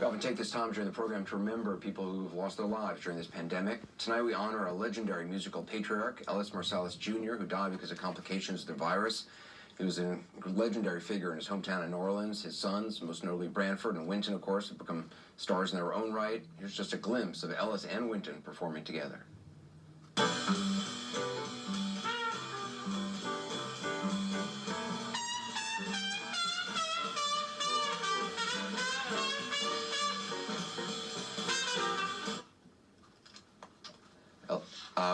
We often take this time during the program to remember people who have lost their lives during this pandemic. Tonight we honor a legendary musical patriarch, Ellis Marsalis Jr., who died because of complications of the virus. He was a legendary figure in his hometown in New Orleans. His sons, most notably Branford and Wynton, of course, have become stars in their own right. Here's just a glimpse of Ellis and Wynton performing together.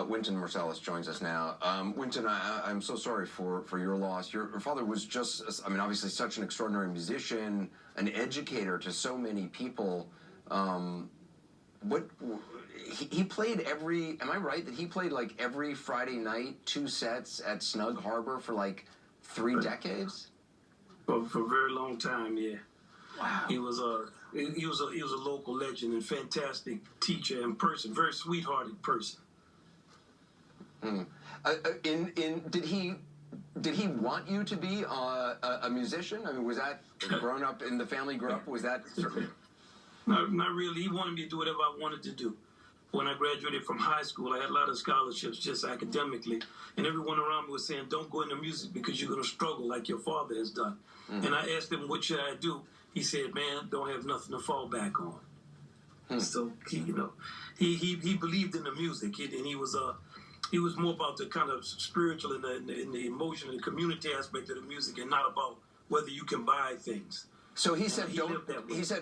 Wynton Marsalis joins us now. Wynton, I'm so sorry for your loss. Your father was just, I mean, obviously such an extraordinary musician, an educator to so many people. He played am I right that he played like every Friday night, 2 sets at Snug Harbor for like 3 decades? For a very long time, yeah. Wow. He was a local legend and fantastic teacher and person, very sweethearted person. Did he want you to be a musician? I mean, was that growing up in the family? Grew up? Was that? Not really. He wanted me to do whatever I wanted to do. When I graduated from high school, I had a lot of scholarships just academically, and everyone around me was saying, "Don't go into music because you're going to struggle like your father has done." Mm-hmm. And I asked him, "What should I do?" He said, "Man, don't have nothing to fall back on." So he believed in the music, and he was more about the kind of spiritual and the emotional and the community aspect of the music, and not about whether you can buy things. So he said,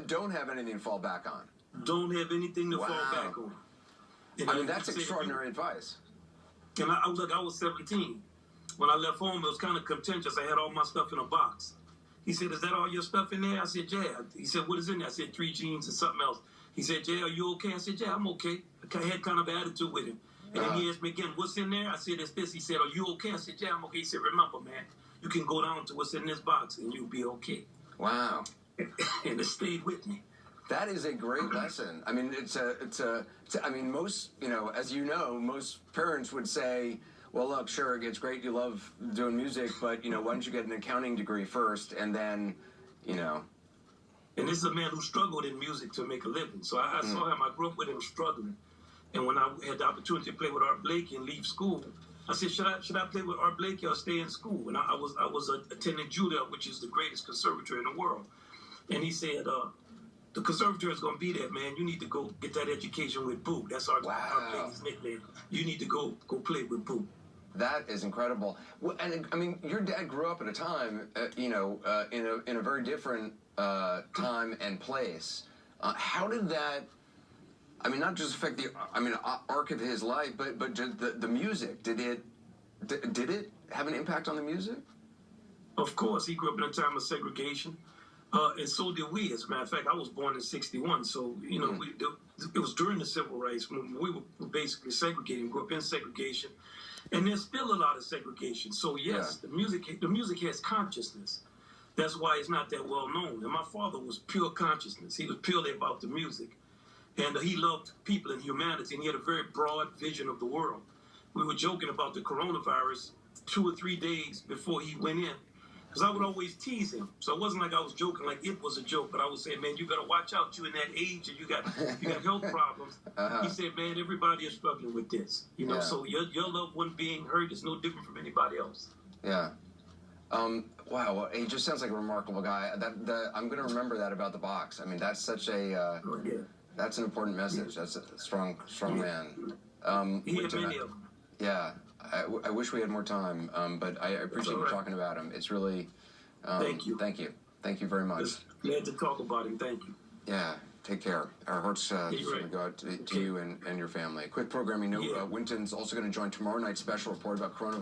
don't have anything to fall back on. Don't have anything to fall back on. And I mean, that's extraordinary advice. And I was 17. When I left home, it was kind of contentious. I had all my stuff in a box. He said, "Is that all your stuff in there?" I said, "Yeah." He said, "What is in there?" I said, 3 jeans and something else. He said, "Jay, are you okay?" I said, "Yeah, I'm okay." I had kind of an attitude with him. And then he asked me again, "What's in there?" I said, "It's this." He said, "Are you okay?" I said, "Yeah, I'm okay." He said, "Remember, man, you can go down to what's in this box and you'll be okay." Wow. And it stayed with me. That is a great lesson. I mean, I mean, most, as you know, most parents would say, "Well, look, sure, it's great you love doing music, but, why don't you get an accounting degree first, and then, And this is a man who struggled in music to make a living. So I saw him. I grew up with him struggling. And when I had the opportunity to play with Art Blakey and leave school, I said, should I play with Art Blakey or stay in school? And I was attending Juilliard, which is the greatest conservatory in the world. And he said, the conservatory is going to be there, man. You need to go get that education with Boo. That's Art Blakey's nickname. You need to go play with Boo. That is incredible. Well, and I mean, your dad grew up at a time, in a very different time and place. How did that? I mean, not just affect the arc of his life, but just the music. Did it have an impact on the music? Of course, he grew up in a time of segregation, and so did we. As a matter of fact, I was born in '61, so it was during the civil rights when we were basically segregating. Grew up in segregation, and there's still a lot of segregation. So yes, the music has consciousness. That's why it's not that well known. And my father was pure consciousness. He was purely about the music. And he loved people and humanity, and he had a very broad vision of the world. We were joking about the coronavirus 2 or 3 days before he went in, because I would always tease him. So it wasn't like I was joking like it was a joke, but I would say, "Man, you better watch out. You in that age, and you got health problems." He said, "Man, everybody is struggling with this. So your loved one being hurt is no different from anybody else." Yeah. Wow, he just sounds like a remarkable guy. I'm going to remember that about the box. I mean, that's such a... That's an important message. That's a strong man. He had many of them. Yeah, I wish we had more time, but I appreciate you talking about him. It's really... Thank you. Thank you. Thank you very much. Glad to talk about him. Thank you. Yeah, take care. Our hearts go out to you and your family. Quick programming note, Wynton's also going to join tomorrow night's special report about coronavirus.